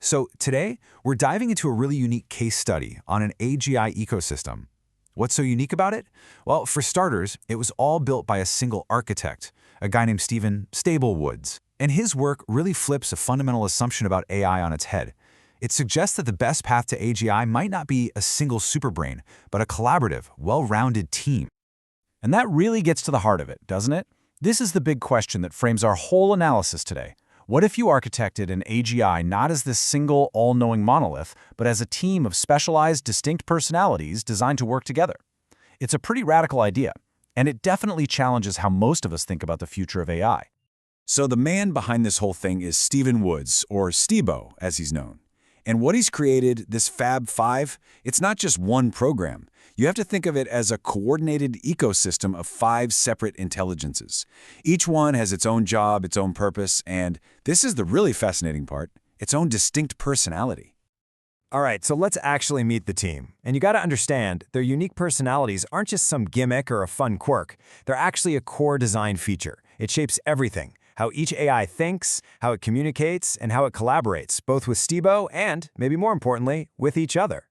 So today, we're diving into a really unique case study on an AGI ecosystem. What's so unique about it? Well, for starters, it was all built by a single architect, a guy named Stephen Stablewoods. And his work really flips a fundamental assumption about AI on its head. It suggests that the best path to AGI might not be a single superbrain, but a collaborative, well-rounded team. And that really gets to the heart of it, doesn't it? This is the big question that frames our whole analysis today. What if you architected an AGI not as this single, all-knowing monolith, but as a team of specialized, distinct personalities designed to work together? It's a pretty radical idea, and it definitely challenges how most of us think about the future of AI. So the man behind this whole thing is Stephen Woods, or Stebo, as he's known. And what he's created, this Fab 5, it's not just one program. You have to think of it as a coordinated ecosystem of 5 separate intelligences. Each one has its own job, its own purpose, and this is the really fascinating part, its own distinct personality. All right, so let's actually meet the team. And you gotta understand, their unique personalities aren't just some gimmick or a fun quirk. They're actually a core design feature. It shapes everything. How each AI thinks, how it communicates, and how it collaborates, both with Stebo and, maybe more importantly, with each other.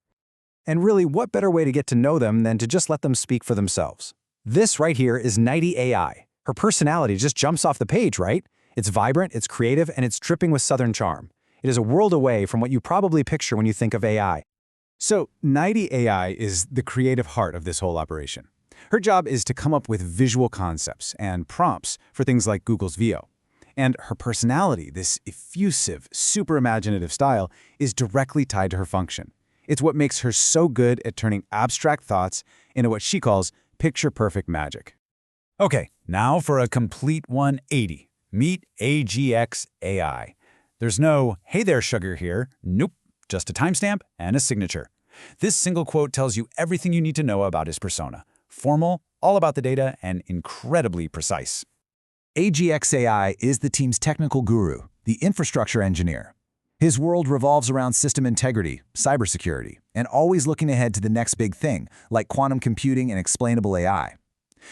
And really, what better way to get to know them than to just let them speak for themselves? This right here is Nighty AI. Her personality just jumps off the page, right? It's vibrant, it's creative, and it's dripping with Southern charm. It is a world away from what you probably picture when you think of AI. So, Nighty AI is the creative heart of this whole operation. Her job is to come up with visual concepts and prompts for things like Google's Veo. And her personality, this effusive, super imaginative style, is directly tied to her function. It's what makes her so good at turning abstract thoughts into what she calls picture-perfect magic. Okay, now for a complete 180. Meet AGX AI. There's no, hey there, sugar here. Nope, just a timestamp and a signature. This single quote tells you everything you need to know about his persona. Formal, all about the data, and incredibly precise. AGX AI is the team's technical guru, the infrastructure engineer. His world revolves around system integrity, cybersecurity, and always looking ahead to the next big thing, like quantum computing and explainable AI.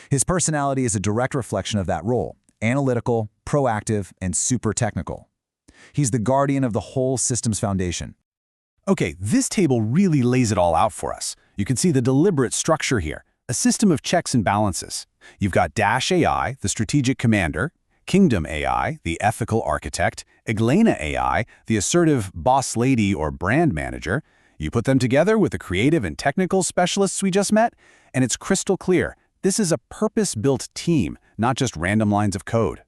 His personality is a direct reflection of that role, analytical, proactive, and super technical. He's the guardian of the whole system's foundation. Okay, this table really lays it all out for us. You can see the deliberate structure here, a system of checks and balances. You've got Dash AI, the strategic commander, Kingdom AI, the ethical architect, Eglena AI, the assertive boss lady or brand manager. You put them together with the creative and technical specialists we just met, and it's crystal clear. This is a purpose-built team, not just random lines of code.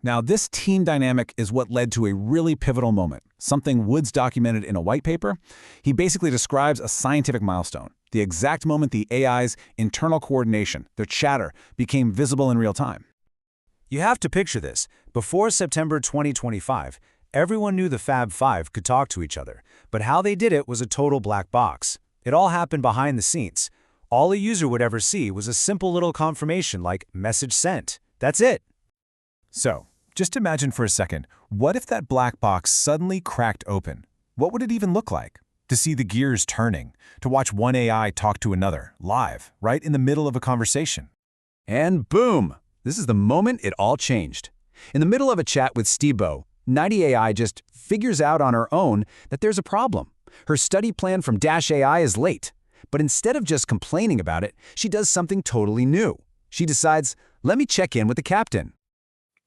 Now, this team dynamic is what led to a really pivotal moment, something Woods documented in a white paper. He basically describes a scientific milestone, the exact moment the AI's internal coordination, their chatter, became visible in real time. You have to picture this. Before September 2025, everyone knew the Fab 5 could talk to each other, but how they did it was a total black box. It all happened behind the scenes. All a user would ever see was a simple little confirmation like message sent. That's it. So, just imagine for a second, what if that black box suddenly cracked open? What would it even look like? To see the gears turning, to watch one AI talk to another, live, right in the middle of a conversation. And boom! This is the moment it all changed. In the middle of a chat with Stebo, Nighty AI just figures out on her own that there's a problem. Her study plan from Dash AI is late. But instead of just complaining about it, she does something totally new. She decides, let me check in with the captain.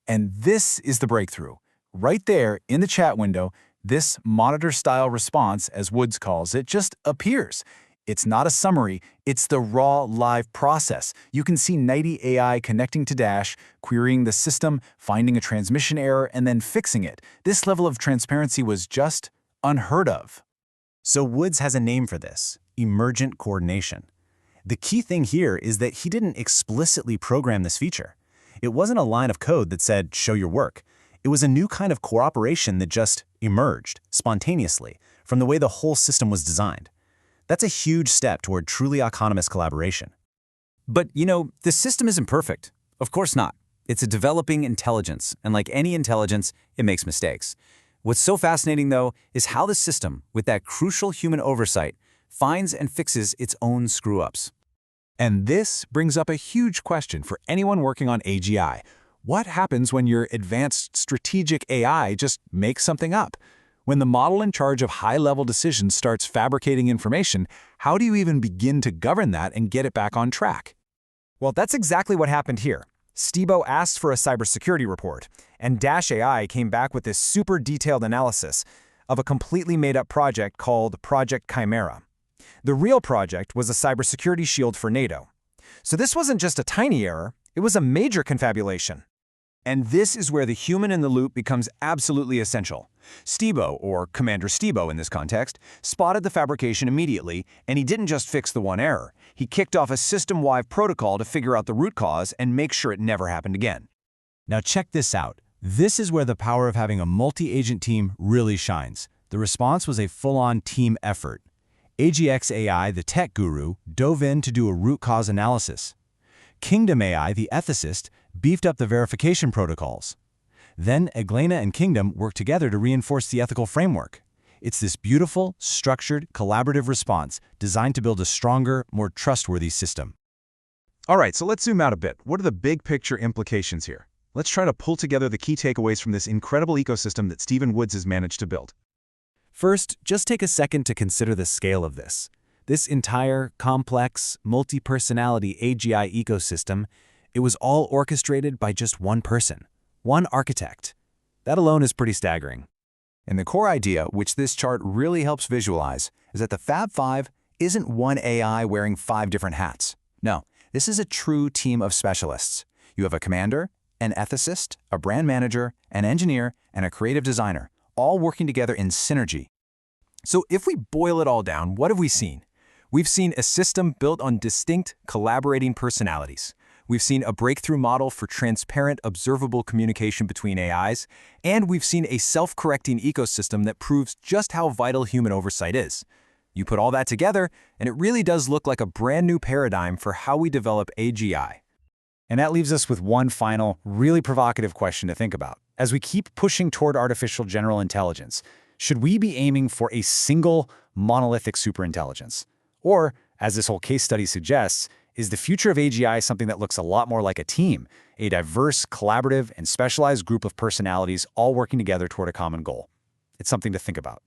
And this is the breakthrough. Right there in the chat window, this monitor-style response, as Woods calls it, just appears. It's not a summary, it's the raw, live process. You can see Nighty AI connecting to Dash, querying the system, finding a transmission error, and then fixing it. This level of transparency was just unheard of. So Woods has a name for this: emergent coordination. The key thing here is that he didn't explicitly program this feature. It wasn't a line of code that said, show your work. It was a new kind of cooperation that just emerged, spontaneously, from the way the whole system was designed. That's a huge step toward truly autonomous collaboration. But, the system isn't perfect. Of course not. It's a developing intelligence, and like any intelligence, it makes mistakes. What's so fascinating, though, is how the system, with that crucial human oversight, finds and fixes its own screw-ups. And this brings up a huge question for anyone working on AGI. What happens when your advanced strategic AI just makes something up? When the model in charge of high-level decisions starts fabricating information, how do you even begin to govern that and get it back on track? Well, that's exactly what happened here. Stibo asked for a cybersecurity report, and Dash AI came back with this super detailed analysis of a completely made-up project called Project Chimera. The real project was a cybersecurity shield for NATO. So this wasn't just a tiny error, it was a major confabulation. And this is where the human in the loop becomes absolutely essential. Stibo, or Commander Stibo in this context, spotted the fabrication immediately, and he didn't just fix the one error. He kicked off a system-wide protocol to figure out the root cause and make sure it never happened again. Now check this out. This is where the power of having a multi-agent team really shines. The response was a full-on team effort. AGX AI, the tech guru, dove in to do a root cause analysis. Kingdom AI, the ethicist, beefed up the verification protocols. Then Eglena and Kingdom worked together to reinforce the ethical framework. It's this beautiful, structured, collaborative response designed to build a stronger, more trustworthy system. All right, so let's zoom out a bit. What are the big picture implications here? Let's try to pull together the key takeaways from this incredible ecosystem that Stephen Woods has managed to build. First, just take a second to consider the scale of this. This entire, complex, multi-personality AGI ecosystem, it was all orchestrated by just one person, one architect. That alone is pretty staggering. And the core idea, which this chart really helps visualize, is that the Fab Five isn't one AI wearing 5 different hats. No, this is a true team of specialists. You have a commander, an ethicist, a brand manager, an engineer, and a creative designer, all working together in synergy. So if we boil it all down, what have we seen? We've seen a system built on distinct, collaborating personalities. We've seen a breakthrough model for transparent, observable communication between AIs, and we've seen a self-correcting ecosystem that proves just how vital human oversight is. You put all that together, and it really does look like a brand new paradigm for how we develop AGI. And that leaves us with one final, really provocative question to think about. As we keep pushing toward artificial general intelligence, should we be aiming for a single, monolithic superintelligence? Or, as this whole case study suggests, is the future of AGI something that looks a lot more like a team, a diverse, collaborative, and specialized group of personalities all working together toward a common goal? It's something to think about.